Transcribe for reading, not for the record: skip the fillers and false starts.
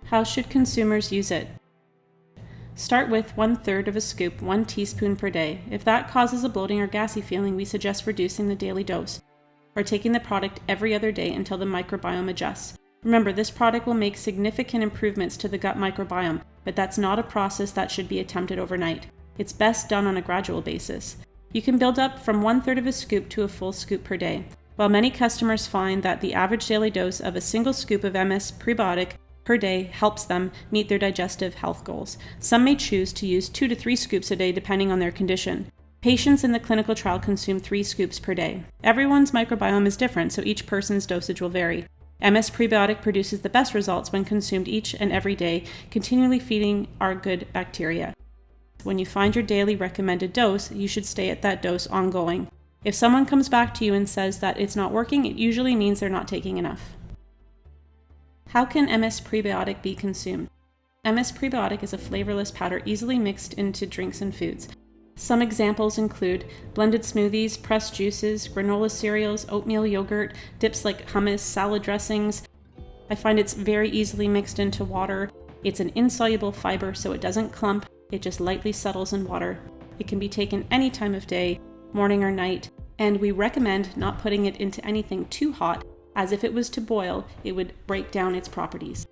How should consumers use it? Start with 1/3 of a scoop, 1 teaspoon per day. If that causes a bloating or gassy feeling, we suggest reducing the daily dose, or taking the product every other day until the microbiome adjusts. Remember, this product will make significant improvements to the gut microbiome, but that's not a process that should be attempted overnight. It's best done on a gradual basis. You can build up from 1/3 of a scoop to a full scoop per day. While many customers find that the average daily dose of a single scoop of MSPrebiotic per day helps them meet their digestive health goals, some may choose to use 2 to 3 scoops a day depending on their condition. Patients in the clinical trial consume 3 scoops per day. Everyone's microbiome is different, so each person's dosage will vary. MSPrebiotic produces the best results when consumed each and every day, continually feeding our good bacteria. When you find your daily recommended dose, you should stay at that dose ongoing. If someone comes back to you and says that it's not working, it usually means they're not taking enough. How can MSPrebiotic be consumed? MSPrebiotic is a flavorless powder easily mixed into drinks and foods. Some examples include blended smoothies, pressed juices, granola cereals, oatmeal yogurt, dips like hummus, salad dressings. I find it's very easily mixed into water. It's an insoluble fiber, so it doesn't clump. It just lightly settles in water. It can be taken any time of day, morning or night, and we recommend not putting it into anything too hot, as if it was to boil, it would break down its properties.